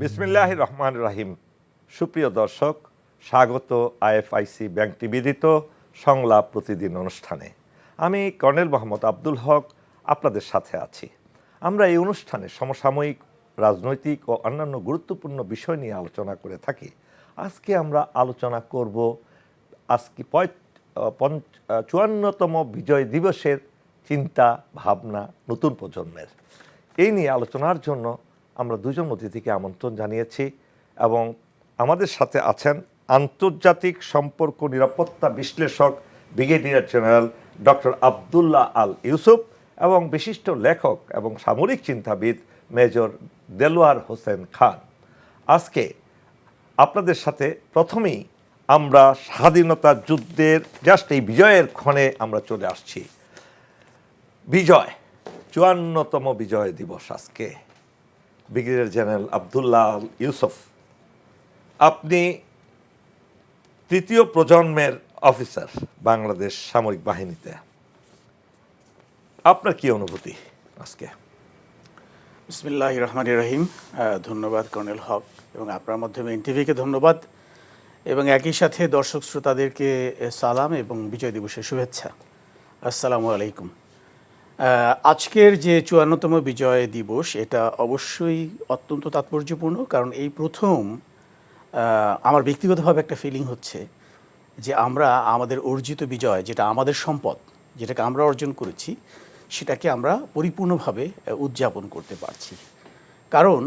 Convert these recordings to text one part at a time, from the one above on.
বিসমিল্লাহির রহমানির রহিম। সুপ্রিয় দর্শক, স্বাগত আইএফআইসি ব্যাংক টিভিদিত সংলাপ প্রতিদিন অনুষ্ঠানে। আমি কর্নেল মোহাম্মদ আব্দুল হক আপনাদের সাথে আছি। আমরা এই অনুষ্ঠানে সমসাময়িক রাজনৈতিক ও অন্যান্য গুরুত্বপূর্ণ বিষয় নিয়ে আলোচনা করে থাকি। আজকে আমরা আলোচনা করব আজকে 54তম বিজয় দিবসের চিন্তা ভাবনা নতুন প্রজন্মের। এই নিয়ে আলোচনার জন্য আমরা দুজন অতিথিকে আমন্ত্রণ জানিয়েছি এবং আমাদের সাথে আছেন আন্তর্জাতিক সম্পর্ক নিরাপত্তা বিশ্লেষক ব্রিগেডিয়ার জেনারেল ডক্টর আবদুল্লাহ আল ইউসুফ এবং বিশিষ্ট লেখক এবং সামরিক চিন্তাবিদ মেজর দেলোয়ার হোসেন খান। আজকে আপনাদের সাথে প্রথমেই আমরা স্বাধীনতা যুদ্ধের জাস্ট এই বিজয়ের ক্ষণে আমরা চলে আসছি। বিজয়, 54তম বিজয় দিবস আজকে। ব্রিগেডিয়ার জেনারেল আবদুল্লাহ আল ইউসুফ, আপনি তৃতীয় প্রজন্মের অফিসার বাংলাদেশ সামরিক বাহিনীতে, আপনার কি অনুভূতি আজকে? বিসমিল্লাহির রহমানির রহিম। ধন্যবাদ কর্নেল হক এবং আপনার মাধ্যমে এনটিভিকে ধন্যবাদ এবং একই সাথে দর্শক শ্রোতাদেরকে সালাম এবং বিজয় দিবসের শুভেচ্ছা। আসসালামু আলাইকুম। আজকের যে 54তম বিজয় দিবস, এটা অবশ্যই অত্যন্ত তাৎপর্যপূর্ণ, কারণ এই প্রথম আমার ব্যক্তিগতভাবে একটা ফিলিং হচ্ছে যে আমরা আমাদের অর্জিত বিজয়, যেটা আমাদের সম্পদ, যেটাকে আমরা অর্জন করেছি, সেটাকে আমরা পরিপূর্ণভাবে উদযাপন করতে পারছি। কারণ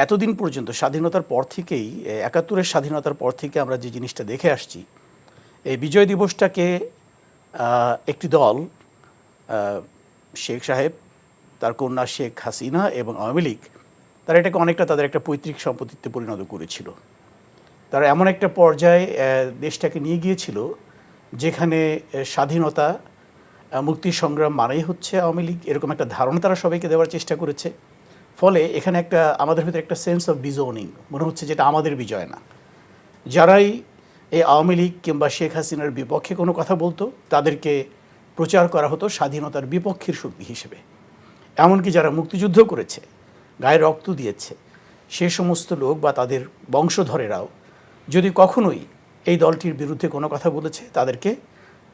এতদিন পর্যন্ত স্বাধীনতার পর থেকেই, 71-এর স্বাধীনতার পর থেকে আমরা যে জিনিসটা দেখে আসছি, এই বিজয় দিবসটাকে একটি দল, শেখ সাহেব, তার কন্যা শেখ হাসিনা এবং আওয়ামী লীগ, তারা এটাকে অনেকটা তাদের একটা পৈতৃক সম্পত্তিতে পরিণত করেছিল। তারা এমন একটা পর্যায়ে দেশটাকে নিয়ে গিয়েছিল যেখানে স্বাধীনতা, মুক্তি সংগ্রাম মানেই হচ্ছে আওয়ামী লীগ, এরকম একটা ধারণা তারা সবাইকে দেওয়ার চেষ্টা করেছে। ফলে এখানে একটা আমাদের ভিতরে একটা সেন্স অফ ডিজোনিং মনে হচ্ছে, যেটা আমাদের বিজয় না। যারাই এই আওয়ামী লীগ কিংবা শেখ হাসিনার বিপক্ষে কোনো কথা বলতো, তাদেরকে প্রচার করা হতো স্বাধীনতার বিপক্ষের শক্তি হিসেবে। এমনকি যারা মুক্তিযুদ্ধ করেছে, গায়ে রক্ত দিয়েছে, সে সমস্ত লোক বা তাদের বংশধরেরাও যদি কখনোই এই দলটির বিরুদ্ধে কোনো কথা বলেছে, তাদেরকে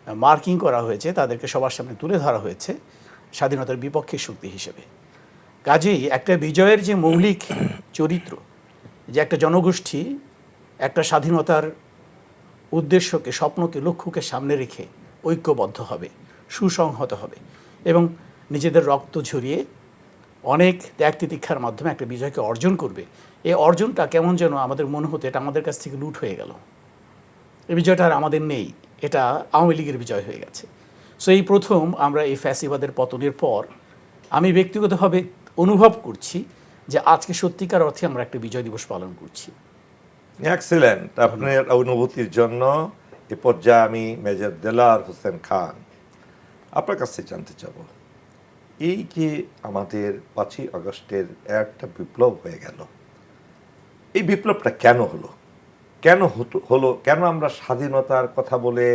মার্কিং করা হয়েছে, তাদেরকে সবার সামনে তুলে ধরা হয়েছে স্বাধীনতার বিপক্ষের শক্তি হিসেবে। কাজেই একটা বিজয়ের যে মৌলিক চরিত্র, যে একটা জনগোষ্ঠী একটা স্বাধীনতার উদ্দেশ্যকে, স্বপ্নকে, লক্ষ্যকে সামনে রেখে ঐক্যবদ্ধ হবে, সুসংহত হবে এবং নিজেদের রক্ত ঝরিয়ে অনেক ত্যাগ তিতিক্ষার মাধ্যমে একটা বিজয়কে অর্জন করবে, এই অর্জনটা কেমন যেন আমাদের মনে হতো এটা আমাদের কাছ থেকে লুট হয়ে গেল, এই বিজয়টা আর আমাদের নেই, এটা আওয়ামী লীগের বিজয় হয়ে গেছে। সো এই প্রথম আমরা এই ফ্যাসিবাদের পতনের পর আমি ব্যক্তিগতভাবে অনুভব করছি যে আজকে সত্যিকার অর্থে আমরা একটা বিজয় দিবস পালন করছি। এক্সিলেন্ট, আপনার অনুভূতির জন্য এ পর্যায়ে আমি মেজর দেলোয়ার হোসেন খান আপনার কাছে জানতে চাব, এই যে আমাদের 5ই আগস্টের একটা বিপ্লব হয়ে গেল, এই বিপ্লবটা কেন হলো, কেন আমরা স্বাধীনতার কথা বলে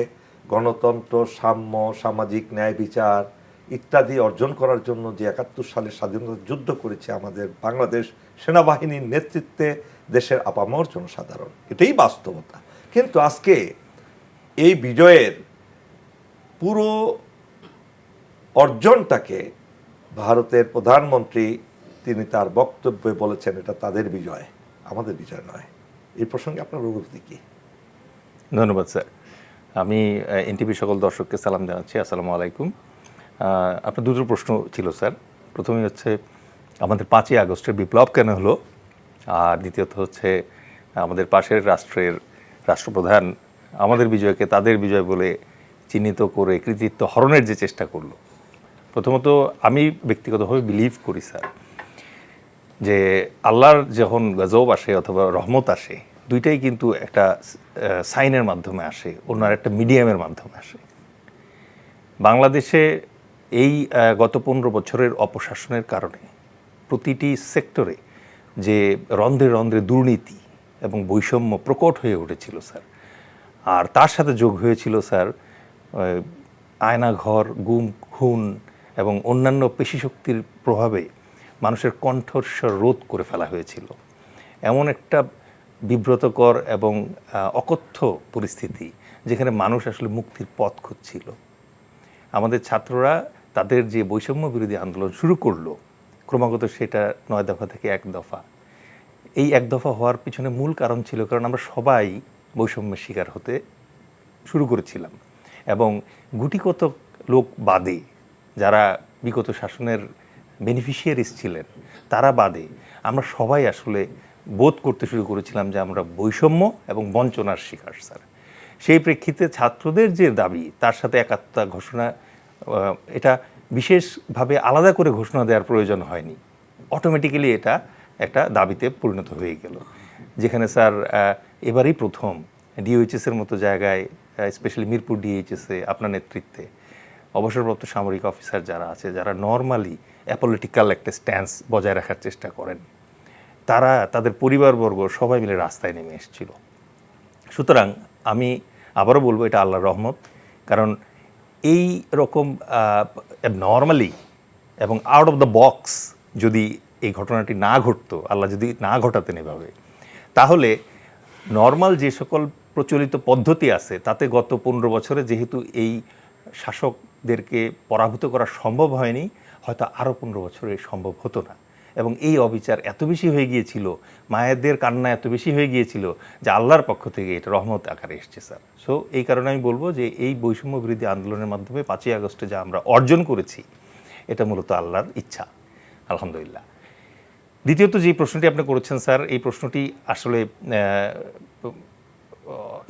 গণতন্ত্র, সাম্য, সামাজিক ন্যায় বিচার ইত্যাদি অর্জন করার জন্য যে 71 সালে স্বাধীনতা যুদ্ধ করেছে আমাদের বাংলাদেশ সেনাবাহিনীর নেতৃত্বে দেশের আপামর জনসাধারণ, এটাই বাস্তবতা। কিন্তু আজকে এই বিজয়ের পুরো অর্জনটাকে ভারতের প্রধানমন্ত্রী তিনি তার বক্তব্যে বলেছেন এটা তাদের বিজয়, আমাদের বিজয় নয়। এই প্রসঙ্গে আপনার অনুভূতি কি? ধন্যবাদ স্যার। আমি এনটিভি সকল দর্শককে সালাম জানাচ্ছি। আসসালামু আলাইকুম। আপনার দুটো প্রশ্ন ছিল স্যার। প্রথমেই হচ্ছে আমাদের 5ই আগস্টের বিপ্লব কেন হলো, আর দ্বিতীয়ত হচ্ছে আমাদের পাশের রাষ্ট্রের রাষ্ট্রপ্রধান আমাদের বিজয়কে তাদের বিজয় বলে চিহ্নিত করে কৃতিত্ব হরণের যে চেষ্টা করলো। প্রথমত আমি ব্যক্তিগতভাবে বিলিভ করি স্যার যে আল্লাহর যখন গজব আসে অথবা রহমত আসে, দুইটাই কিন্তু একটা সাইনের মাধ্যমে আসে, অন্য একটা মিডিয়ামের মাধ্যমে আসে। বাংলাদেশে এই গত 15 বছরের অপশাসনের কারণে প্রতিটি সেক্টরে যে রন্ধ্রে রন্ধ্রে দুর্নীতি এবং বৈষম্য প্রকট হয়ে উঠেছিল স্যার, আর তার সাথে যোগ হয়েছিল স্যার আয়নাঘর, গুম, খুন এবং অন্যান্য পেশিশক্তির প্রভাবে মানুষের কণ্ঠস্বর রোধ করে ফেলা হয়েছিল এমন একটা বিব্রতকর এবং অকথ্য পরিস্থিতি যেখানে মানুষ আসলে মুক্তির পথ খুঁজছিল। আমাদের ছাত্ররা তাদের যে বৈষম্য বিরোধী আন্দোলন শুরু করলো, ক্রমাগত সেটা 9 দফা থেকে 1 দফা। এই 1 দফা হওয়ার পিছনে মূল কারণ ছিল কারণ আমরা সবাই বৈষম্যের শিকার হতে শুরু করেছিলাম এবং গুটিকত লোক বাদে যারা বিগত শাসনের বেনিফিশিয়ারিজ ছিলেন তারা বাদে আমরা সবাই আসলে বোধ করতে শুরু করেছিলাম যে আমরা বৈষম্য এবং বঞ্চনার শিকার স্যার। সেই প্রেক্ষিতে ছাত্রদের যে দাবি তার সাথে একাত্মতা ঘোষণা, এটা বিশেষভাবে আলাদা করে ঘোষণা দেওয়ার প্রয়োজন হয়নি, অটোমেটিক্যালি এটা একটা দাবিতে পরিণত হয়ে গেল। যেখানে স্যার এবারই প্রথম ডিওএইচএসের মতো জায়গায়, স্পেশালি মিরপুর ডিএইচএসে আপনার নেতৃত্বে অবসরপ্রাপ্ত সামরিক অফিসার যারা আছে, যারা নর্মালি অ্যাপলিটিক্যাল একটা স্ট্যান্স বজায় রাখার চেষ্টা করেন, তারা তাদের পরিবারবর্গ সবাই মিলে রাস্তায় নেমে এসেছিল। সুতরাং আমি আবারও বলবো এটা আল্লাহর রহমত, কারণ এই রকম নর্মালি এবং আউট অফ দ্য বক্স যদি এই ঘটনাটি না ঘটতো, আল্লাহ যদি না ঘটাতেন এভাবে, তাহলে নর্মাল যে সকল প্রচলিত পদ্ধতি আছে তাতে গত 15 বছরে যেহেতু এই শাসকদেরকে পরাভূত করা সম্ভব হয়নি, হয়তো আরও 15 বছরে সম্ভব হতো না। এবং এই অবিচার এত বেশি হয়ে গিয়েছিল, মায়েদের কান্না এত বেশি হয়ে গিয়েছিল যে আল্লাহর পক্ষ থেকে এটা রহমত আকারে এসছে স্যার। সো এই কারণে আমি বলবো যে এই বৈষম্য বিরোধী আন্দোলনের মাধ্যমে 5ই আগস্টে যা আমরা অর্জন করেছি এটা মূলত আল্লাহর ইচ্ছা, আলহামদুলিল্লাহ। দ্বিতীয়ত যে প্রশ্নটি আপনি করেছেন স্যার, এই প্রশ্নটি আসলে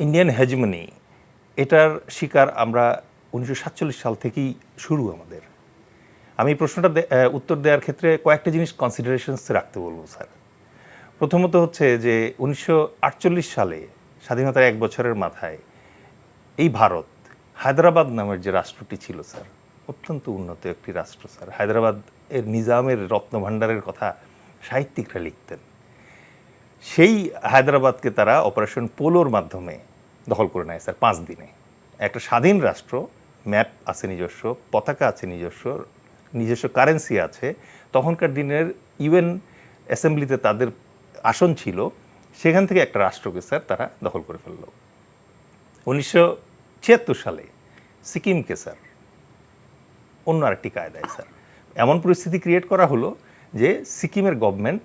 ইন্ডিয়ান হেজমনি, এটার শিকার আমরা 1947 সাল থেকেই শুরু আমাদের। আমি এই প্রশ্নটা উত্তর দেওয়ার ক্ষেত্রে কয়েকটা জিনিস কনসিডারেশনস রাখতে বলবো স্যার। প্রথমত হচ্ছে যে 1948 সালে স্বাধীনতার 1 বছরের মাথায় এই ভারত হায়দ্রাবাদ নামের যে রাষ্ট্রটি ছিল স্যার, অত্যন্ত উন্নত একটি রাষ্ট্র স্যার। হায়দ্রাবাদ এর নিজামের রত্নভাণ্ডারের কথা সাহিত্যিকরা লিখতেন। সেই হায়দ্রাবাদকে তারা অপারেশন পোলোর মাধ্যমে দখল করে নেয় স্যার 5 দিনে। একটা স্বাধীন রাষ্ট্র, ম্যাপ আছে নিজস্ব, পতাকা আছে নিজস্ব কারেন্সি আছে। তখনকার দিনের ইউএন অ্যাসেম্বলিতে তাদের আসন ছিল, সেখান থেকে একটা রাষ্ট্রকে স্যার তারা দখল করে ফেলল। 1976 সালে সিকিমকে স্যার অন্য আরেকটি কায়দায় স্যার এমন পরিস্থিতি ক্রিয়েট করা হলো যে সিকিমের গভর্নমেন্ট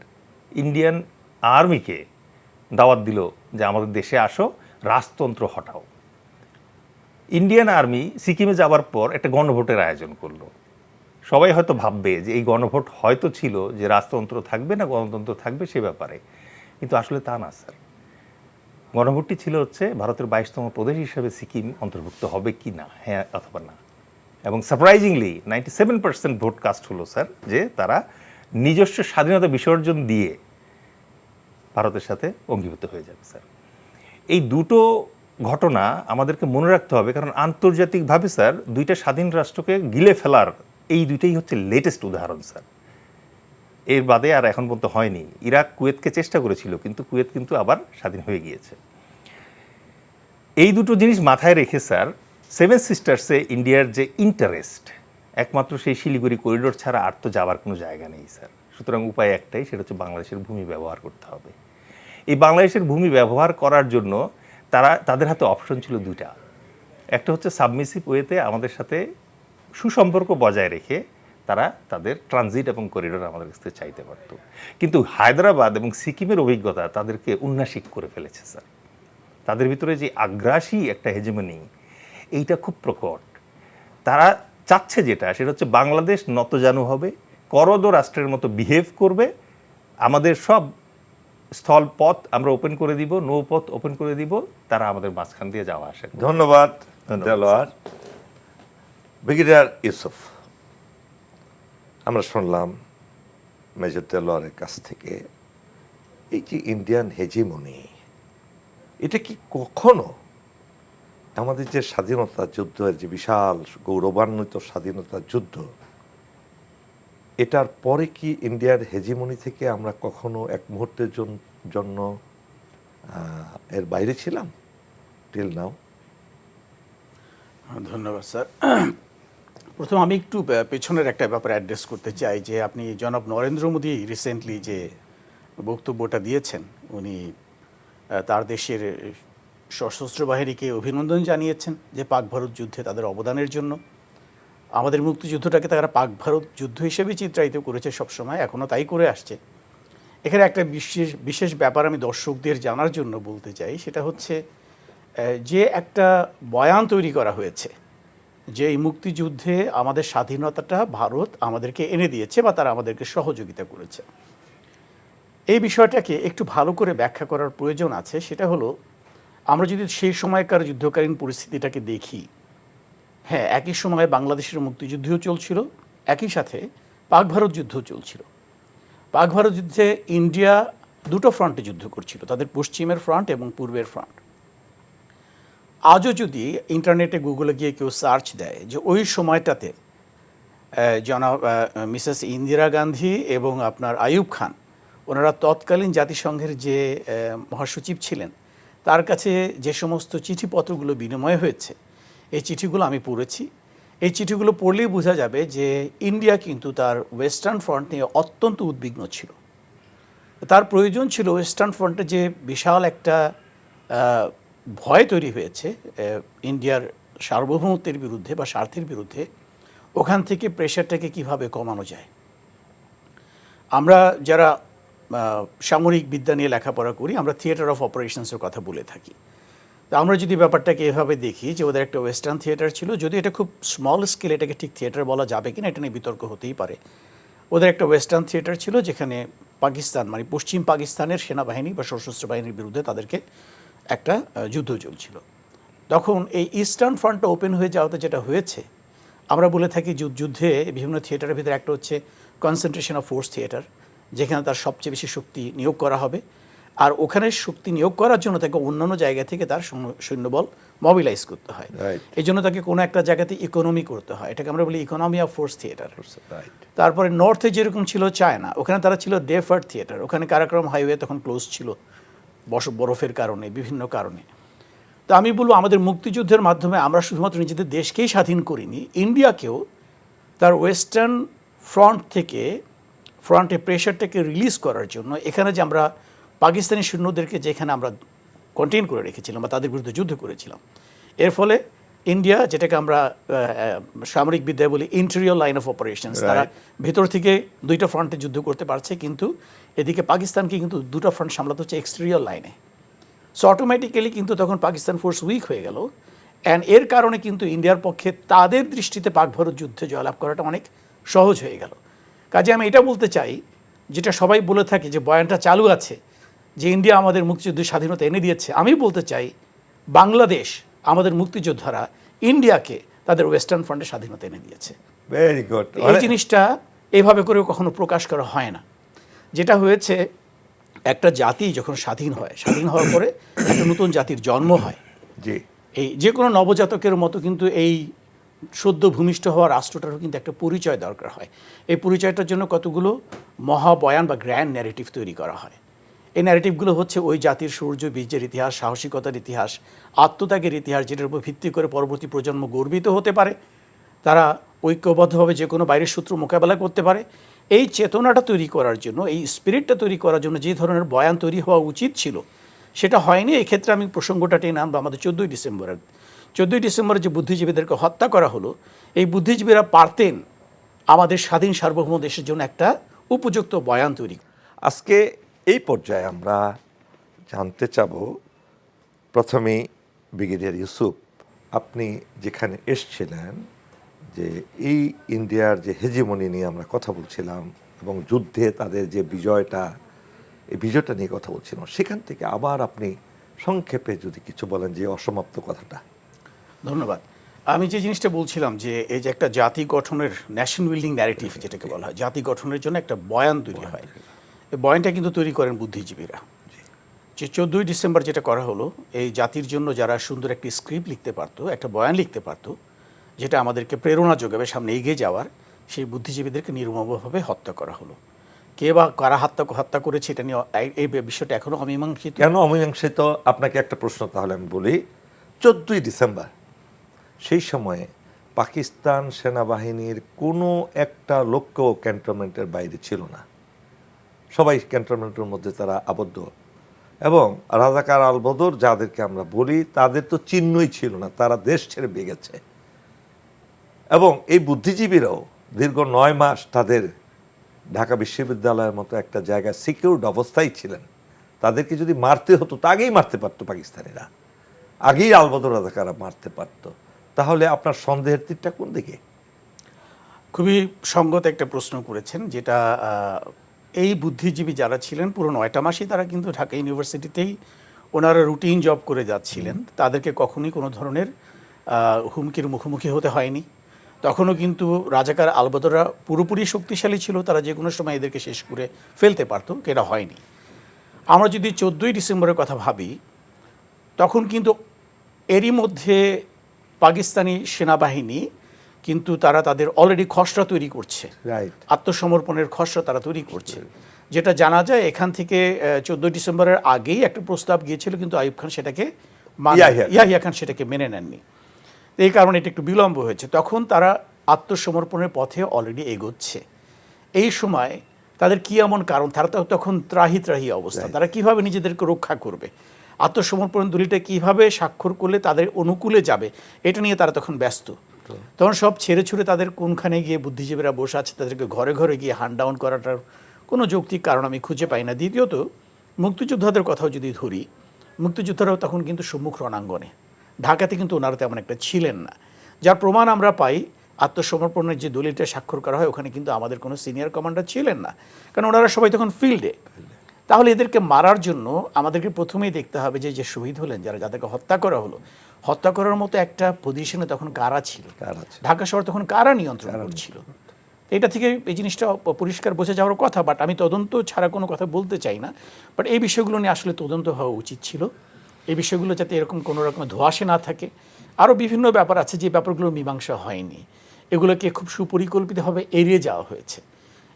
ইন্ডিয়ান আর্মিকে দাওয়াত দিল যে আমাদের দেশে আসো, রাজতন্ত্র হটাও। ইন্ডিয়ান আর্মি সিকিমে যাওয়ার পর একটা গণভোটের আয়োজন করলো। সবাই হয়তো ভাববে যে এই গণভোট হয়তো ছিল যে রাজতন্ত্র থাকবে না গণতন্ত্র থাকবে সে ব্যাপারে, কিন্তু আসলে তা না স্যার। গণভোটটি ছিল হচ্ছে ভারতের 22তম প্রদেশ হিসাবে সিকিম অন্তর্ভুক্ত হবে কি না, হ্যাঁ অথবা না। এবং সারপ্রাইজিংলি 97% ভোট কাস্ট হলো স্যার যে তারা নিজস্ব স্বাধীনতা বিসর্জন দিয়ে ভারতের সাথে অঙ্গীভূত হয়ে যাবে স্যার। এই দুটো ঘটনা আমাদেরকে মনে রাখতে হবে, কারণ আন্তর্জাতিকভাবে স্যার দুইটা স্বাধীন রাষ্ট্রকে গিলে ফেলার এই দুইটাই হচ্ছে লেটেস্ট উদাহরণ স্যার। এর বাদে আর এখন পর্যন্ত হয়নি। ইরাক কুয়েতকে চেষ্টা করেছিল, কিন্তু কুয়েত কিন্তু আবার স্বাধীন হয়ে গিয়েছে। এই দুটো জিনিস মাথায় রেখে স্যার 7 সিস্টার্সে ইন্ডিয়ার যে ইন্টারেস্ট, একমাত্র সেই শিলিগুড়ি করিডোর ছাড়া আর তো যাওয়ার কোনো জায়গা নেই স্যার। সুতরাং উপায় একটাই, সেটা হচ্ছে বাংলাদেশের ভূমি ব্যবহার করতে হবে। এই বাংলাদেশের ভূমি ব্যবহার করার জন্য তাদের হাতে অপশন ছিল 2টা। একটা হচ্ছে সাবমিসিভ ওয়েতে আমাদের সাথে সুসম্পর্ক বজায় রেখে তারা তাদের ট্রানজিট এবং করিডোর আমাদের কাছে চাইতে পারত, কিন্তু হায়দ্রাবাদ এবং সিকিমের অভিজ্ঞতা তাদেরকে উন্নাসিক করে ফেলেছে স্যার। তাদের ভিতরে যে আগ্রাসী একটা হেজেমনি, এইটা খুব প্রকট। তারা চাচ্ছে যেটা, সেটা হচ্ছে বাংলাদেশ নতজানু হবে, করদ রাষ্ট্রের মতো বিহেভ করবে, আমাদের সব স্থল পথ আমরা ওপেন করে দিব, নৌপথ ওপেন করে দিব, তারা আমাদের মাঝখান দিয়ে যাওয়া আসে। ধন্যবাদ দেলোয়ার। ব্রিগেডিয়ার ইউসুফ, আমরা শুনলাম মেজর দেলোয়ারের কাছ থেকে এই যে ইন্ডিয়ান হেজিমনি, এটা কি কখনো আমাদের যে স্বাধীনতা যুদ্ধের যে বিশাল গৌরবান্বিত স্বাধীনতা যুদ্ধ, এটার পরে কি ইন্ডিয়ার হেজিমনি থেকে আমরা কখনো এক মুহূর্তের জন্য এর বাইরে ছিলাম টিল নাও? ধন্যবাদ স্যার। প্রথম আমি একটু পেছনের একটা ব্যাপারে অ্যাড্রেস করতে চাই যে আপনি জনাব নরেন্দ্র মোদী রিসেন্টলি যে বক্তব্যটা দিয়েছেন, উনি তার দেশের সশস্ত্র বাহিনীকে অভিনন্দন জানিয়েছেন যে পাক ভারত যুদ্ধে তাদের অবদানের জন্য। আমাদের মুক্তিযুদ্ধটাকে তারা পাক ভারত যুদ্ধ হিসেবে চিত্রায়িত করেছে সবসময়, এখনও তাই করে আসছে। এখানে একটা বিশেষ ব্যাপার আমি দর্শকদের জানার জন্য বলতে চাই, সেটা হচ্ছে যে একটা বয়ান তৈরি করা হয়েছে যে এই মুক্তিযুদ্ধে আমাদের স্বাধীনতাটা ভারত আমাদেরকে এনে দিয়েছে বা তারা আমাদেরকে সহযোগিতা করেছে। এই বিষয়টাকে একটু ভালো করে ব্যাখ্যা করার প্রয়োজন আছে। সেটা হলো, আমরা যদি সেই সময়কার যুদ্ধকালীন পরিস্থিতিটাকে দেখি, হ্যাঁ, একই সময়ে বাংলাদেশের মুক্তিযুদ্ধও চলছিল, একই সাথে পাক ভারত যুদ্ধও চলছিল। পাক ভারত যুদ্ধে ইন্ডিয়া দুটো ফ্রন্টে যুদ্ধ করছিল, তাদের পশ্চিমের ফ্রন্ট এবং পূর্বের ফ্রন্ট। আজও যদি ইন্টারনেটে গুগলে গিয়ে কেউ সার্চ দেয় যে ওই সময়টাতে জনাব মিসেস ইন্দিরা গান্ধী এবং আপনার আইয়ুব খান, ওনারা তৎকালীন জাতিসংঘের যে মহাসচিব ছিলেন, তার কাছে যে সমস্ত চিঠিপত্রগুলো বিনিময় হয়েছে, এই চিঠিগুলো আমি পড়েছি। এই চিঠিগুলো পড়লেই বোঝা যাবে যে ইন্ডিয়া কিন্তু তার ওয়েস্টার্ন ফ্রন্ট নিয়ে অত্যন্ত উদ্বিগ্ন ছিল। তার প্রয়োজন ছিল ওয়েস্টার্ন ফ্রন্টে যে বিশাল একটা ভয় তৈরি হয়েছে ইন্ডিয়ার সার্বভৌমত্বের বিরুদ্ধে বা স্বার্থের বিরুদ্ধে, ওখান থেকে প্রেশারটাকে কিভাবে কমানো যায়। আমরা যারা সামরিক বিদ্যা নিয়ে লেখাপড়া করি, আমরা থিয়েটার অফ অপারেশনসের কথা বলে থাকি। তো আমরা যদি ব্যাপারটাকে এভাবে দেখি যে ওদের একটা ওয়েস্টার্ন থিয়েটার ছিল, যদি এটা খুব স্মল স্কেল, এটাকে ঠিক থিয়েটার বলা যাবে কিনা এটা নিয়ে বিতর্ক হতেই পারে। ওদের একটা ওয়েস্টার্ন থিয়েটার ছিল যেখানে পাকিস্তান, মানে পশ্চিম পাকিস্তানের সেনাবাহিনী বা সশস্ত্র বাহিনীর বিরুদ্ধে তাদেরকে একটা যুদ্ধ চলছিল। তখন এই ইস্টার্ন ফ্রন্টটা ওপেন হয়ে যাওয়াতে যেটা হয়েছে, আমরা বলে থাকি যুদ্ধে বিভিন্ন থিয়েটারের ভিতরে একটা হচ্ছে কনসেন্ট্রেশন অফ ফোর্স থিয়েটার, যেখানে তার সবচেয়ে বেশি শক্তি নিয়োগ করা হবে, আর ওখানে শক্তি নিয়োগ করার জন্য তাকে অন্যান্য জায়গা থেকে তার সৈন্যবল মোবিলাইজ করতে হয়। এই জন্য তাকে কোনো একটা জায়গাতে ইকোনমি করতে হয়, এটাকে আমরা বলি ইকোনমি অফ ফোর্স থিয়েটার। তারপরে নর্থে যেরকম ছিল চায়না, ওখানে তারা ছিল ডেফার্ড থিয়েটার। ওখানে কারাকরম হাইওয়ে তখন ক্লোজ ছিল বরফের কারণে, বিভিন্ন কারণে। তো আমি বলবো, আমাদের মুক্তিযুদ্ধের মাধ্যমে আমরা শুধুমাত্র নিজেদের দেশকেই স্বাধীন করিনি, ইন্ডিয়াকেও তার ওয়েস্টার্ন ফ্রন্ট থেকে ফ্রন্টে প্রেশারটাকে রিলিজ করার জন্য এখানে যে আমরা পাকিস্তানি সৈন্যদেরকে যেখানে আমরা কন্টেইন করে রেখেছিলাম বা তাদের বিরুদ্ধে যুদ্ধ করেছিলাম, এর ফলে ইন্ডিয়া, যেটাকে আমরা সামরিক বিদ্যায় বলি ইন্টেরিয়র লাইন অফ অপারেশনস, তারা ভেতর থেকে দুইটা ফ্রন্টে যুদ্ধ করতে পারছে, কিন্তু এদিকে পাকিস্তানকে কিন্তু দুটো ফ্রন্ট সামলাতে হচ্ছে এক্সটেরিয়র লাইনে। সো অটোমেটিক্যালি কিন্তু তখন পাকিস্তান ফোর্স উইক হয়ে গেল, অ্যান্ড এর কারণে কিন্তু ইন্ডিয়ার পক্ষে তাদের দৃষ্টিতে পাক ভারত যুদ্ধে জয়লাভ করাটা অনেক সহজ হয়ে গেল। কাজে আমি এটা বলতে চাই, যেটা সবাই বলে থাকে যে বয়ানটা চালু আছে যে ইন্ডিয়া আমাদের মুক্তিযুদ্ধের স্বাধীনতা এনে দিয়েছে, আমি বলতে চাই বাংলাদেশ, আমাদের মুক্তিযোদ্ধারা ইন্ডিয়াকে তাদের ওয়েস্টার্ন ফ্রন্টে স্বাধীনতা এনে দিয়েছে। Very good. এই জিনিসটা এইভাবে করে কখনো প্রকাশ করা হয় না। যেটা হয়েছে, একটা জাতি যখন স্বাধীন হয়, স্বাধীন হওয়ার পরে একটা নতুন জাতির জন্ম হয়। জি, এই যে কোনো নবজাতকের মতো কিন্তু এই সদ্য ভূমিষ্ঠ হওয়া রাষ্ট্রটারও কিন্তু একটা পরিচয় দরকার হয়। এই পরিচয়টার জন্য কতগুলো মহাবয়ান বা গ্র্যান্ড ন্যারেটিভ তৈরি করা হয়। এই ন্যারেটিভগুলো হচ্ছে ওই জাতির শৌর্য বীর্যের ইতিহাস, সাহসিকতার ইতিহাস, আত্মত্যাগের ইতিহাস, যেটার উপর ভিত্তি করে পরবর্তী প্রজন্ম গর্বিত হতে পারে, তারা ঐক্যবদ্ধভাবে যে কোনো বাইরের শত্রু মোকাবেলা করতে পারে। এই চেতনাটা তৈরি করার জন্য, এই স্পিরিটটা তৈরি করার জন্য যে ধরনের বয়ান তৈরি হওয়া উচিত ছিল, সেটা হয়নি। এক্ষেত্রে আমি প্রসঙ্গটা টেনে আনবো আমাদের 14ই ডিসেম্বরে যে বুদ্ধিজীবীদেরকে হত্যা করা হলো, এই বুদ্ধিজীবীরা পারতেন আমাদের স্বাধীন সার্বভৌম দেশের জন্য একটা উপযুক্ত বয়ান তৈরি। আজকে এই পর্যায়ে আমরা জানতে চাব, প্রথমেই ব্রিগেডিয়ার ইউসুফ, আপনি যেখানে এসছিলেন, যে এই ইন্ডিয়ার যে হেজিমনি নিয়ে আমরা কথা বলছিলাম এবং যুদ্ধে তাদের যে বিজয়টা, এই বিজয়টা নিয়ে কথা বলছিলাম, সেখান থেকে আবার আপনি সংক্ষেপে যদি কিছু বলেন যে অসমাপ্ত কথাটা। ধন্যবাদ। আমি যে জিনিসটা বলছিলাম যে এই যে একটা জাতি গঠনের ন্যাশন বিল্ডিং ন্যারেটিভ যেটাকে বলা হয়, জাতি গঠনের জন্য একটা বয়ান তৈরি হয়। এই বয়ানটা কিন্তু তৈরি করেন বুদ্ধিজীবীরা। যে 14ই ডিসেম্বর যেটা করা হলো, এই জাতির জন্য যারা সুন্দর একটি স্ক্রিপ্ট লিখতে পারতো, একটা বয়ান লিখতে পারতো, যেটা আমাদেরকে প্রেরণা যোগাবে সামনে এগিয়ে যাওয়ার, সেই বুদ্ধিজীবীদেরকে নির্মমভাবে হত্যা করা হলো। কে বা কারা হত্যা করেছে এটা নিয়ে এই বিষয়টা এখনও অমীমাংসিত। কেন অমীমাংসিত? আপনাকে একটা প্রশ্ন তাহলে আমি বলি। 14ই ডিসেম্বর, সেই সময়ে পাকিস্তান সেনাবাহিনীর কোনো একটা লক্ষ্য ক্যান্টনমেন্টের বাইরে ছিল না। সবাই ক্যান্টনমেন্টের মধ্যে তারা আবদ্ধ। এবং রাজাকার আলবদর যাদেরকে আমরা বলি তাদের তো চিহ্নই ছিল না, তারা দেশ ছেড়ে বেগেছে। এবং এই বুদ্ধিজীবীরাও দীর্ঘ 9 মাস তাদের ঢাকা বিশ্ববিদ্যালয়ের মতো একটা জায়গায় সিকিউরড অবস্থায় ছিলেন। তাদেরকে যদি মারতে হতো তা আগেই মারতে পারতো পাকিস্তানিরা, আগেই আলবদর রাজাকাররা মারতে পারতো। তাহলে আপনার সন্দেহের তীরটা কোন দিকে? খুবই সঙ্গত একটা প্রশ্ন করেছেন, যেটা এই বুদ্ধিজীবী যারা ছিলেন পুরো 9টা মাসই তারা কিন্তু ঢাকা ইউনিভার্সিটিতেই ওনারা রুটিন জব করে যাচ্ছিলেন। তাদেরকে কখনোই কোনো ধরনের হুমকির মুখোমুখি হতে হয়নি। তখনও কিন্তু রাজাকার আলবদররা পুরোপুরি শক্তিশালী ছিল, তারা যে কোনো সময় এদেরকে শেষ করে ফেলতে পারতো, এটা হয়নি। আমরা যদি 14ই ডিসেম্বরের কথা ভাবি, তখন কিন্তু এরই মধ্যে পাকিস্তানি সেনাবাহিনী কিন্তু তারা তাদের অলরেডি খসড়া তৈরি করছে, রাইট, আত্মসমর্পণের খসড়া তারা তৈরি করছে। যেটা জানা যায় এখান থেকে 14 ডিসেম্বরের আগেই একটা প্রস্তাব গিয়েছিল, কিন্তু আইয়ুব খান সেটাকে ইয়াহিয়া খান সেটাকে মেনে নেননি। এই কারণে এটা একটু বিলম্ব হয়েছে। তখন তারা আত্মসমর্পণের পথে অলরেডি এগোচ্ছে। এই সময় তাদের কি এমন কারণ, তারা তো তখন ত্রাহি অবস্থা, তারা কিভাবে নিজেদেরকে রক্ষা করবে, আত্মসমর্পণ দলিলটা কিভাবে স্বাক্ষর করলে তাদের অনুকূলে যাবে, এটা নিয়ে তারা তখন ব্যস্ত। তখন সব ছেড়ে ছুড়ে তাদের কোনখানে গিয়ে বুদ্ধিজীবীরা বসে আছে, তাদেরকে ঘরে ঘরে গিয়ে হান্ট ডাউন করাটার কোনো যৌক্তিক কারণ আমি খুঁজে পাই না। দ্বিতীয়ত, মুক্তিযোদ্ধাদের কথাও যদি ধরি, মুক্তিযোদ্ধারাও তখন কিন্তু সম্মুখ রণাঙ্গনে, ঢাকাতে কিন্তু ওনারা তেমন একটা ছিলেন না। যার প্রমাণ আমরা পাই, আত্মসমর্পণের যে দলিলটা স্বাক্ষর করা হয় ওখানে কিন্তু আমাদের কোনো সিনিয়র কমান্ডার ছিলেন না, কারণ ওনারা সবাই তখন ফিল্ডে। তাহলে এদেরকে মারার জন্য আমাদেরকে প্রথমেই দেখতে হবে যে যে শহীদ হলেন, যাদেরকে হত্যা করা হলো, হত্যা করার মতো একটা পজিশনে তখন কারা ছিল, ঢাকা শহর তখন কারা নিয়ন্ত্রণ করছিল। এটা থেকে এই জিনিসটা পরিষ্কার বোঝা যাওয়ার কথা। বাট আমি তদন্ত ছাড়া কোনো কথা বলতে চাই না, বাট এই বিষয়গুলো নিয়ে আসলে তদন্ত হওয়া উচিত ছিল। এই বিষয়গুলো যাতে এরকম কোনো রকমের ধোঁয়াশে না থাকে। আরও বিভিন্ন ব্যাপার আছে যে ব্যাপারগুলো মীমাংসা হয়নি, এগুলোকে খুব সুপরিকল্পিতভাবে এড়িয়ে যাওয়া হয়েছে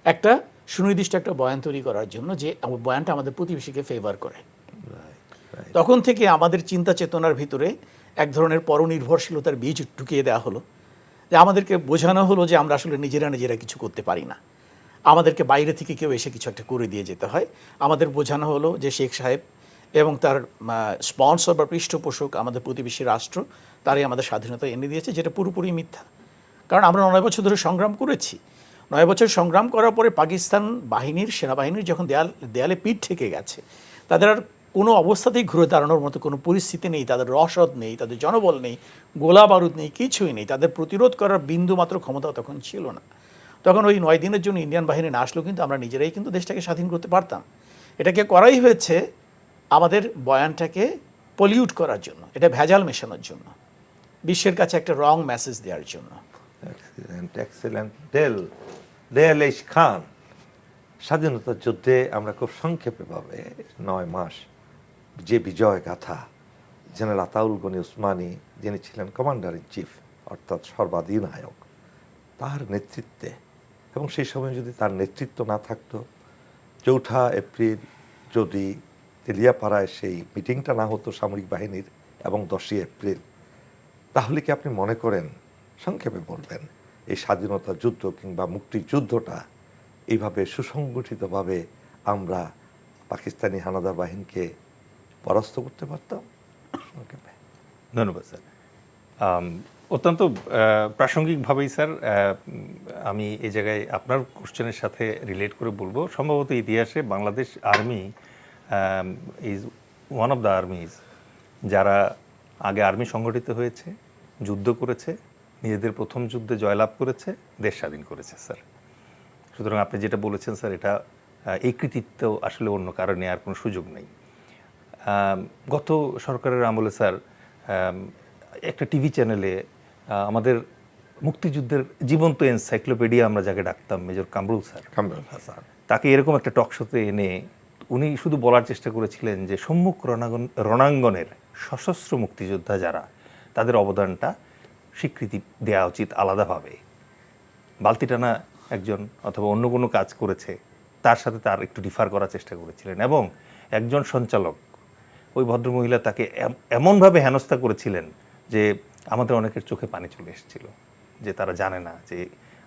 একটা সুনির্দিষ্ট একটা বয়ান তৈরি করার জন্য, যে বয়ানটা আমাদের প্রতিবেশীকে ফেভার করে। তখন থেকে আমাদের চিন্তা চেতনার ভিতরে এক ধরনের পরনির্ভরশীলতার বীজ ঢুকিয়ে দেওয়া হলো, যে আমাদেরকে বোঝানো হলো যে আমরা আসলে নিজেরা কিছু করতে পারি না, আমাদেরকে বাইরে থেকে কেউ এসে কিছু একটা করে দিয়ে যেতে হয়। আমাদের বোঝানো হলো যে শেখ সাহেব এবং তার স্পন্সর বা পৃষ্ঠপোষক আমাদের প্রতিবেশী রাষ্ট্র, তারাই আমাদের স্বাধীনতা এনে দিয়েছে, যেটা পুরোপুরি মিথ্যা। কারণ আমরা 9 বছর ধরে সংগ্রাম করেছি। 9 বছর সংগ্রাম করার পরে পাকিস্তান সেনাবাহিনীর যখন দেয়ালে পিঠ ঠেকে গেছে, তাদের আর কোনো অবস্থাতেই ঘুরে দাঁড়ানোর মতো কোনো পরিস্থিতি নেই, তাদের রসদ নেই, তাদের জনবল নেই, গোলা বারুদ নেই, কিছুই নেই। তাদের প্রতিরোধ করার বিন্দু মাত্র ক্ষমতা তখন ছিল না। তখন ওই 9 দিনের জন্য ইন্ডিয়ান বাহিনী না আসলেও কিন্তু আমরা নিজেরাই কিন্তু দেশটাকে স্বাধীন করতে পারতাম। এটাকে করাই হয়েছে আমাদের বয়ানটাকে পলিউট করার জন্য, এটা ভেজাল মেশানোর জন্য, বিশ্বের কাছে একটা রং মেসেজ দেওয়ার জন্য। এক্সিলেন্ট দেয়ালেশ খান। স্বাধীনতার যুদ্ধে আমরা খুব সংক্ষেপে ভাবে 9 মাস যে বিজয় গাথা, জেনারেল আতাউল গনি উসমানী, যিনি ছিলেন কমান্ডার ইন চিফ অর্থাৎ সর্বাধিনায়ক, তার নেতৃত্বে, এবং সেই সময় যদি তার নেতৃত্ব না থাকতো, 4 এপ্রিল যদি তেলিয়াপাড়ায় সেই মিটিংটা না হতো সামরিক বাহিনীর, এবং 10 এপ্রিল, তাহলে কি আপনি মনে করেন, সংক্ষেপে বলবেন, এই স্বাধীনতা যুদ্ধ কিংবা মুক্তিযুদ্ধটা এইভাবে সুসংগঠিতভাবে আমরা পাকিস্তানি হানাদার বাহিনীকে পরাস্ত করতে পারতাম? সংক্ষেপে। ধন্যবাদ স্যার। অত্যন্ত প্রাসঙ্গিকভাবেই স্যার আমি এই জায়গায় আপনার কোশ্চেনের সাথে রিলেট করে বলবো, সম্ভবত ইতিহাসে Bangladesh army is one of the army's যারা আগে আর্মি সংগঠিত হয়েছে, যুদ্ধ করেছে, নিজেদের প্রথম যুদ্ধে জয়লাভ করেছে, দেশ স্বাধীন করেছে স্যার। সুতরাং আপনি যেটা বলেছেন স্যার, এটা এই কৃতিত্ব আসলে অন্য কারো নেওয়ার কোনো সুযোগ নেই। গত সরকারের আমলে স্যার একটা টিভি চ্যানেলে আমাদের মুক্তিযুদ্ধের জীবন্ত এনসাইক্লোপিডিয়া আমরা যাকে ডাকতাম, মেজর কামরুল স্যার, তাকে এরকম একটা টক শোতে এনে উনি শুধু বলার চেষ্টা করেছিলেন যে সম্মুখ রণাঙ্গনের সশস্ত্র মুক্তিযোদ্ধা যারা, তাদের অবদানটা স্বীকৃতি দেওয়া উচিত আলাদাভাবে। বালতি টানা একজন অথবা অন্য কোনো কাজ করেছে, তার সাথে তার একটু ডিফার করার চেষ্টা করেছিলেন, এবং একজন সঞ্চালক, ওই ভদ্রমহিলা তাকে এমনভাবে হেনস্থা করেছিলেন যে আমাদের অনেকের চোখে পানি চলে এসেছিল, যে তারা জানে না যে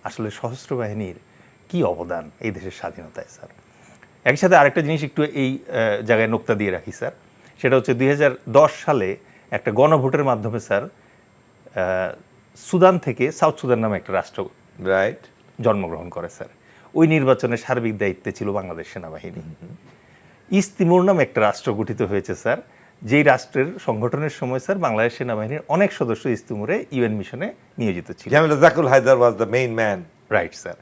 আসলে সশস্ত্র বাহিনীর কী অবদান এই দেশের স্বাধীনতায় স্যার। একই সাথে আরেকটা জিনিস একটু এই জায়গায় নোক্তা দিয়ে রাখি স্যার, সেটা হচ্ছে 2010 সালে একটা গণভোটের মাধ্যমে স্যার সুদান থেকে সাউথ সুদান নামে একটা রাষ্ট্র রাইট। জন্মগ্রহণ করে স্যার। ওই নির্বাচনের সার্বিক দায়িত্বে ছিল বাংলাদেশ সেনাবাহিনী। ইস্ট তিমুর নামে একটা রাষ্ট্র গঠিত হয়েছে স্যার, যেই রাষ্ট্রের সংগঠনের সময় স্যার বাংলাদেশ সেনাবাহিনীর অনেক সদস্য ইস্ট তিমুরে ইউএন মিশনে নিয়োজিত ছিল। Jamil Jakul Haider was the main man. Right sir.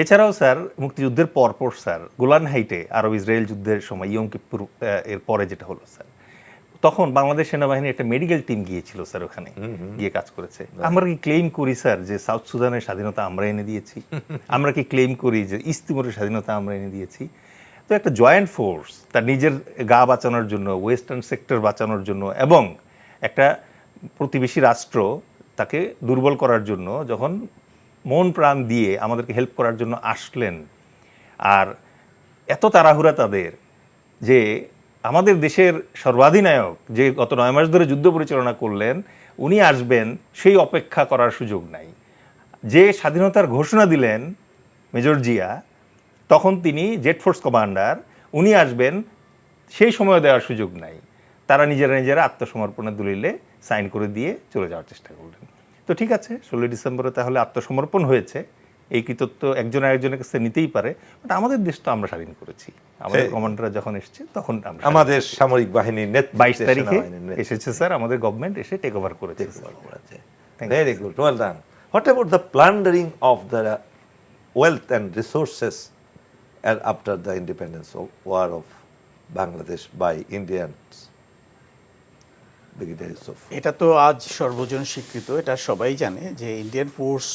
এছাড়াও স্যার মুক্তিযুদ্ধের পরপর স্যার গোলান হাইটে আরব ইসরায়েল যুদ্ধের সময় ইয়ম কিপ্পুর এর পরে যেটা হলো স্যার, তখন বাংলাদেশ সেনাবাহিনীর একটা মেডিকেল টিম গিয়েছিল স্যার, ওখানে গিয়ে কাজ করেছে। আমরা কি ক্লেম করি স্যার যে সাউথ সুদানের স্বাধীনতা আমরা এনে দিয়েছি? আমরা কি ক্লেম করি যে ইস্ট তিমুরের স্বাধীনতা আমরা এনে দিয়েছি? তো একটা জয়েন্ট ফোর্স তার নিজের গা বাঁচানোর জন্য, ওয়েস্টার্ন সেক্টর বাঁচানোর জন্য, এবং একটা প্রতিবেশী রাষ্ট্র তাকে দুর্বল করার জন্য যখন মন প্রাণ দিয়ে আমাদেরকে হেল্প করার জন্য আসলেন, আর এত তাড়াহুড়া তাদের যে আমাদের দেশের সর্বাধিনায়ক যে গত 9 মাস ধরে যুদ্ধ পরিচালনা করলেন, উনি আসবেন সেই অপেক্ষা করার সুযোগ নাই। যে স্বাধীনতার ঘোষণা দিলেন মেজর জিয়া, তখন তিনি জেট ফোর্স কমান্ডার, উনি আসবেন সেই সময় দেওয়ার সুযোগ নাই। তারা নিজেরা আত্মসমর্পণের দলিলে সাইন করে দিয়ে চলে যাওয়ার চেষ্টা করলেন। তো ঠিক আছে, 16 ডিসেম্বরে তাহলে আত্মসমর্পণ হয়েছে, এই কৃতিত্ব একজন আরেকজনের কাছে নিতেই পারে, বাট আমাদের দেশ তো আমরা স্বাধীন করেছি। আমাদের কমান্ডাররা যখন এসছে তখন আমরা আমাদের সামরিক বাহিনীর 22 তারিখে এসেছে স্যার, আমাদের গভর্নমেন্ট এসে টেক ওভার করেছে। Very good, well done. What about the plundering of the wealth and resources after the independence war of Bangladesh by Indians? এটা তো আজ সর্বজন স্বীকৃত, এটা সবাই জানে যে ইন্ডিয়ান ফোর্স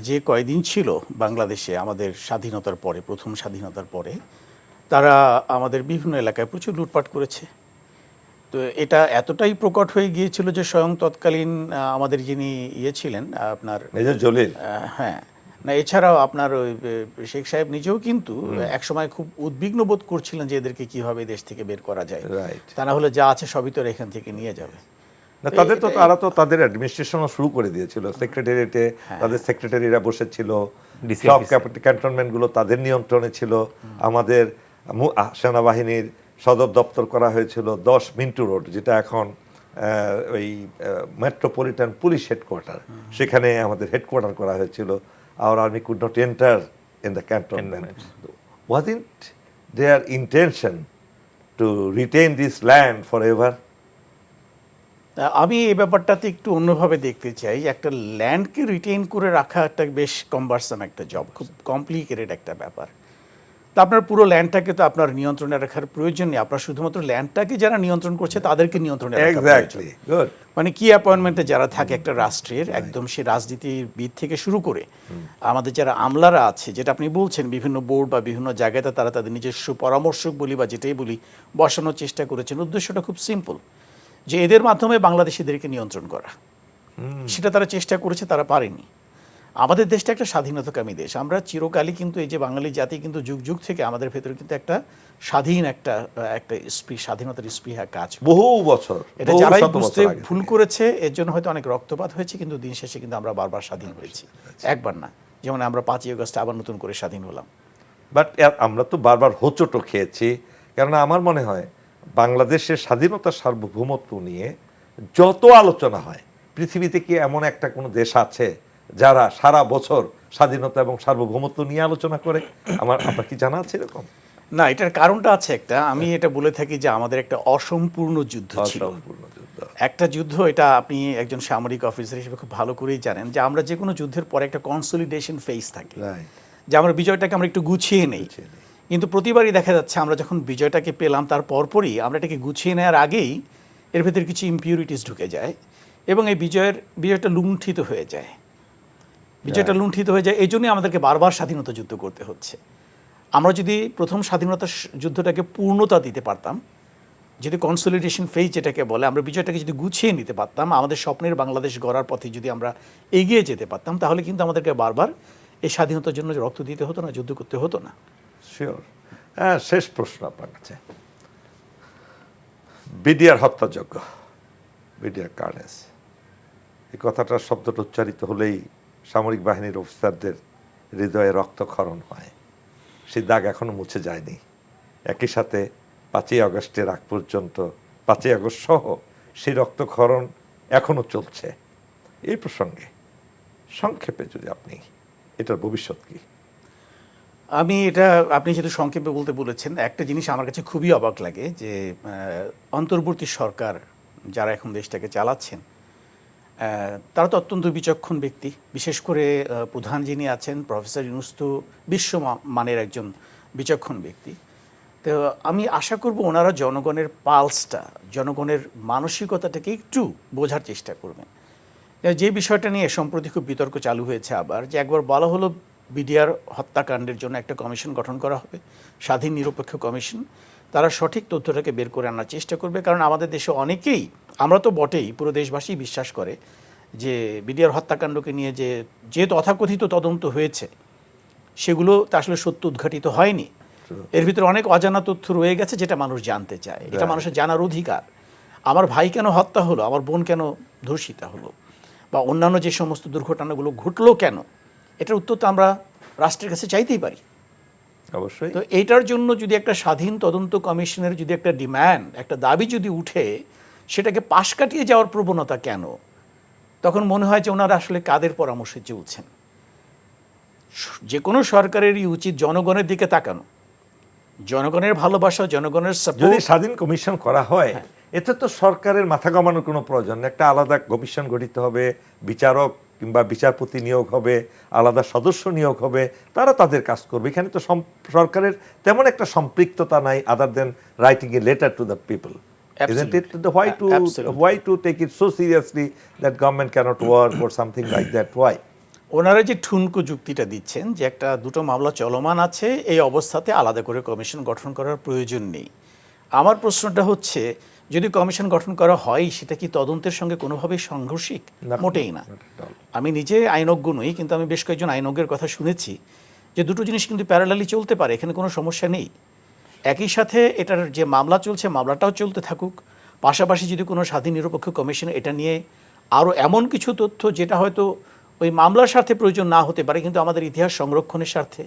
যে কয়দিন ছিল বাংলাদেশে আমাদের স্বাধীনতার পরে, প্রথম স্বাধীনতার পরে, তারা আমাদের বিভিন্ন এলাকায় প্রচুর লুটপাট করেছে। তো এটা এতটাই প্রকট হয়ে গিয়েছিল যে স্বয়ং তৎকালীন আমাদের যিনি ছিলেন আপনার মেজর জলিল, হ্যাঁ, না এছাড়াও আপনার ওই শেখ সাহেব নিজেও কিন্তু একসময় খুব উদ্বিগ্ন বোধ করছিলেন যে এদেরকে কিভাবে দেশ থেকে বের করা যায়, তা না হলে যা আছে সবই তো এখান থেকে নিয়ে যাবে। না, তারা তো তাদের অ্যাডমিনিস্ট্রেশনও শুরু করে দিয়েছিল। সেক্রেটারিয়েটে তাদের সেক্রেটারিরা বসেছিল, সব ক্যান্টনমেন্টগুলো তাদের নিয়ন্ত্রণে ছিল। আমাদের সেনাবাহিনীর সদর দপ্তর করা হয়েছিল 10 মিন্টু রোড, যেটা এখন ওই মেট্রোপলিটন পুলিশ হেডকোয়ার্টার, সেখানে আমাদের হেডকোয়ার্টার করা হয়েছিল। Our army could not enter in the cantonment. Wasn't their intention to retain this land forever? আমি এই ব্যাপারটাতে একটু অন্যভাবে দেখতে চাই। একটা ল্যান্ডকে রিটেইন করে রাখা একটা বেশ কম্বারসাম একটা জব, খুব কমপ্লিকেটেড একটা ব্যাপার। তো আপনার পুরো ল্যান্ডটাকে তো আপনার নিয়ন্ত্রণে রাখার প্রয়োজন নেই, আপনার শুধুমাত্র ল্যান্ডটাকে যারা নিয়ন্ত্রণ করছে তাদেরকে নিয়ন্ত্রণে রাখা প্রয়োজন। মানে কি অ্যাপয়েন্টমেন্টে যারা থাকে একটা রাষ্ট্রের, একদম সে রাজনীতিবিদ থেকে শুরু করে আমাদের যারা আমলারা আছে, যেটা আপনি বলছেন বিভিন্ন বোর্ড বা বিভিন্ন জায়গাতে তারা তাদের নিজস্ব পরামর্শক বলি বা যেটাই বলি বসানোর চেষ্টা করেছেন। উদ্দেশ্যটা খুব সিম্পল, যে এদের মাধ্যমে বাংলাদেশিদেরকে নিয়ন্ত্রণ করা। সেটা তারা চেষ্টা করেছে, তারা পারেনি। আমাদের দেশটা একটা স্বাধীনতাকামী দেশ, আমরা চিরকালই কিন্তু এই যে বাঙালি জাতি কিন্তু যুগ যুগ থেকে আমাদের ভেতরে কিন্তু একটা স্বাধীন একটা স্বাধীনতার স্পৃহা কাজ, বহু বছর। এটা যারাই বুঝতে ভুল করেছে এর জন্য হয়তো অনেক রক্তপাত হয়েছে, কিন্তু দিন শেষে কিন্তু আমরা বারবার স্বাধীন হয়েছি, একবার না। যেমন আমরা 5ই আগস্ট আবার নতুন করে স্বাধীন হলাম। বাট আমরা তো বারবার হোঁচটও খেয়েছি, কেননা আমার মনে হয় বাংলাদেশের স্বাধীনতা সার্বভৌমত্ব নিয়ে যত আলোচনা হয়, পৃথিবীতে কি এমন একটা কোনো দেশ আছে যারা সারা বছর স্বাধীনতা এবং সার্বভৌমত্ব নিয়ে আলোচনা করে? আপনার কি জানা আছে এরকম? না, এটার কারণটা আছে একটা। আমি এটা বলে থাকি যে আমাদের একটা অসম্পূর্ণ যুদ্ধ ছিল, একটা যুদ্ধ। এটা আপনি একজন সামরিক অফিসার হিসেবে খুব ভালো করেই জানেন যে আমরা যে কোনো যুদ্ধের পরে একটা কনসলিডেশন ফেজ থাকে, যে আমরা বিজয়টাকে আমরা একটু গুছিয়ে নেই। কিন্তু প্রতিবারই দেখা যাচ্ছে আমরা যখন বিজয়টাকে পেলাম তার পরপরই আমরা এটাকে গুছিয়ে নেওয়ার আগেই এর ভেতরে কিছু ইমপিউরিটিস ঢুকে যায় এবং এই বিজয়টা লুণ্ঠিত হয়ে যায়। বিজয়টা লুণ্ঠিত হয়ে যায়, এই জন্যই আমাদেরকে বারবার স্বাধীনতা যুদ্ধ করতে হচ্ছে। আমরা যদি প্রথম স্বাধীনতা যুদ্ধটাকে পূর্ণতা দিতে পারতাম, যদি কনসলিডেশন ফেজ যেটাকে বলে, আমরা বিজয়টাকে যদি গুছিয়ে নিতে পারতাম, আমাদের স্বপ্নের বাংলাদেশ গড়ার পথে যদি আমরা এগিয়ে যেতে পারতাম, তাহলে কিন্তু আমাদেরকে বারবার এই স্বাধীনতার জন্য রক্ত দিতে হতো না, যুদ্ধ করতে হতো না। শিওর। হ্যাঁ, শেষ প্রশ্ন আপনার কাছে। বিডিআর হত্যাযজ্ঞ, বিডিআর কার্নেস, এই কথাটার শব্দটা উচ্চারিত হলেই সামরিক বাহিনীর অফিসারদের হৃদয়ে রক্তক্ষরণ হয়। সেই দাগ এখনো মুছে যায়নি। একই সাথে 5ই আগস্টের আগ পর্যন্ত 5ই আগস্ট সহ সেই রক্তক্ষরণ এখনো চলছে। এই প্রসঙ্গে সংক্ষেপে যদি আপনি এটার ভবিষ্যৎ কি? আপনি যেহেতু সংক্ষেপে বলতে বলেছেন, একটা জিনিস আমার কাছে খুবই অবাক লাগে যে অন্তর্বর্তী সরকার যারা এখন দেশটাকে চালাচ্ছেন তারা তো অত্যন্ত বিচক্ষণ ব্যক্তি। বিশেষ করে প্রধান যিনি আছেন প্রফেসর ইউনূস তো বিশ্বমানের একজন বিচক্ষণ ব্যক্তি। তো আমি আশা করব ওনারা জনগণের পালসটা, জনগণের মানসিকতাটাকে একটু বোঝার চেষ্টা করবেন। যে বিষয়টা নিয়ে সম্প্রতি খুব বিতর্ক চালু হয়েছে আবার, যে একবার বলা হলো বিডিআর হত্যাকাণ্ডের জন্য একটা কমিশন গঠন করা হবে, স্বাধীন নিরপেক্ষ কমিশন। তারা সঠিক তথ্যটাকে বের করে আনার চেষ্টা করবে, কারণ আমাদের দেশে অনেকেই, আমরা তো বটেই, পুরো দেশবাসী বিশ্বাস করে যে বিডিআর হত্যাকাণ্ডকে নিয়ে যে তথাকথিত তদন্ত হয়েছে সেগুলো তা আসলে সত্য উদ্ঘাটিত হয়নি। এর ভিতরে অনেক অজানা তথ্য রয়ে গেছে যেটা মানুষ জানতে চায়। এটা মানুষের জানার অধিকার। আমার ভাই কেন হত্যা হলো, আমার বোন কেন ধর্ষিতা হলো, বা অন্যান্য যে সমস্ত দুর্ঘটনাগুলো ঘটলো কেন, এটার উত্তর তো আমরা রাষ্ট্রের কাছে চাইতেই পারি। অবশ্যই। তো এইটার জন্য যদি একটা স্বাধীন তদন্ত কমিশনের যদি একটা ডিম্যান্ড, একটা দাবি যদি উঠে, সেটাকে পাশ কাটিয়ে যাওয়ার প্রবণতা কেন? তখন মনে হয় যে ওনারা আসলে কাদের পরামর্শে চলছেন। যে কোনো সরকারেরই উচিত জনগণের দিকে তাকানো, জনগণের ভালোবাসা, জনগণের যদি সাপোর্ট। স্বাধীন কমিশন করা হয়, এতে তো সরকারের মাথা ঘামানোর কোনো প্রয়োজন নেই। একটা আলাদা কমিশন গঠিত হবে, বিচারক কিংবা বিচারপতি নিয়োগ হবে, আলাদা সদস্য নিয়োগ হবে, তারা তাদের কাজ করবে। এখানে তো সরকারের তেমন একটা সম্পৃক্ততা নাই, other than writing a letter to the people. Isn't it? Why to take it so seriously that government cannot work or something like that? Why? ওনারা যে ঠুনকো যুক্তিটা দিচ্ছেন যে দুটো মামলা চলমান আছে, এই অবস্থাতে আলাদা করে কমিশন গঠন করার প্রয়োজন নেই। আমার প্রশ্নটা হচ্ছে, যদি কমিশন গঠন করা হয়, সেটা কি তদন্তের সঙ্গে কোনোভাবেই সাংঘর্ষিক? মোটেই না। আমি নিজে আইনজ্ঞ নই, কিন্তু আমি বেশ কয়েকজন আইনজ্ঞের কথা শুনেছি যে দুটো জিনিস কিন্তু প্যারালালি চলতে পারে, এখানে কোনো সমস্যা নেই। একই সাথে এটার যে মামলা চলছে, মামলাটাও চলতে থাকুক, পাশাপাশি যদি কোনো স্বাধীন নিরপেক্ষ কমিশন এটা নিয়ে আরও এমন কিছু তথ্য যেটা হয়তো ওই মামলার স্বার্থে প্রয়োজন না হতে পারে, কিন্তু আমাদের ইতিহাস সংরক্ষণের স্বার্থে,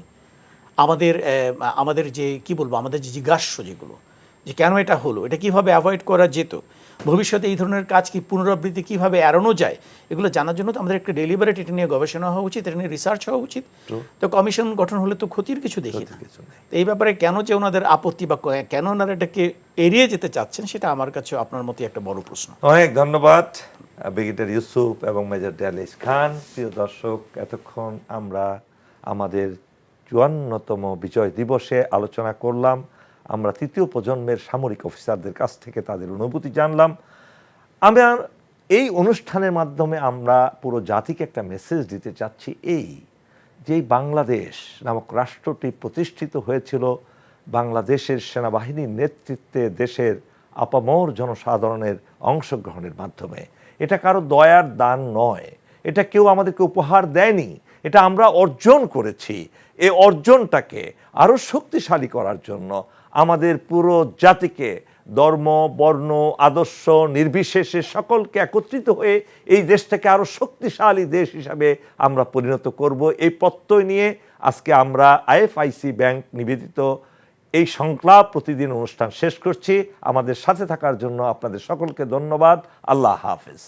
আমাদের যে কি বলবো, আমাদের যে জিজ্ঞাস্য যেগুলো, যে কেন এটা হলো, এটা কিভাবে অ্যাভয়েড করা যেত, ভবিষ্যতে এই ধরনের কাজ কি পুনরাবৃত্তি কিভাবে এড়ানো যায়, এগুলো জানার জন্য তো আমাদের একটা ডেলিবারেট এটা নিয়ে গবেষণা হওয়া উচিত, এটা নিয়ে রিসার্চ হওয়া উচিত। তো কমিশন গঠন হলে তো ক্ষতির কিছু দেখি না। তো এই ব্যাপারে কেন যে ওনাদের আপত্তি বা কেন ওনারা এটাকে এড়িয়ে যেতে চাচ্ছেন, সেটা আমার কাছে আপনার মতো একটা বড় প্রশ্ন। অনেক ধন্যবাদ ব্রিগেডিয়ার ইউসুফ এবং মেজর দেয়ালিস খান। প্রিয় দর্শক, এতক্ষণ আমরা আমাদের 54তম বিজয় দিবসে আলোচনা করলাম। আমরা তৃতীয় প্রজন্মের সামরিক অফিসারদের কাছ থেকে তাদের অনুভূতি জানলাম। আমার এই অনুষ্ঠানের মাধ্যমে আমরা পুরো জাতিকে একটা মেসেজ দিতে চাচ্ছি, এই যে বাংলাদেশ নামক রাষ্ট্রটি প্রতিষ্ঠিত হয়েছিল বাংলাদেশের সেনাবাহিনীর নেতৃত্বে, দেশের আপামর জনসাধারণের অংশগ্রহণের মাধ্যমে। এটা কারো দয়ার দান নয়, এটা কেউ আমাদেরকে উপহার দেয়নি, এটা আমরা অর্জন করেছি। এই অর্জনটাকে আরও শক্তিশালী করার জন্য আমাদের পুরো জাতিকে, ধর্ম, বর্ণ, আদর্শ নির্বিশেষে সকলকে একত্রিত হয়ে এই দেশটাকে আরও শক্তিশালী দেশ হিসাবে আমরা পরিণত করব, এই প্রত্যয় নিয়ে আজকে আমরা আইএফআইসি ব্যাংক নিবেদিত এই সংলাপ প্রতিদিন অনুষ্ঠান শেষ করছি। আমাদের সাথে থাকার জন্য আপনাদের সকলকে ধন্যবাদ। আল্লাহ হাফেজ।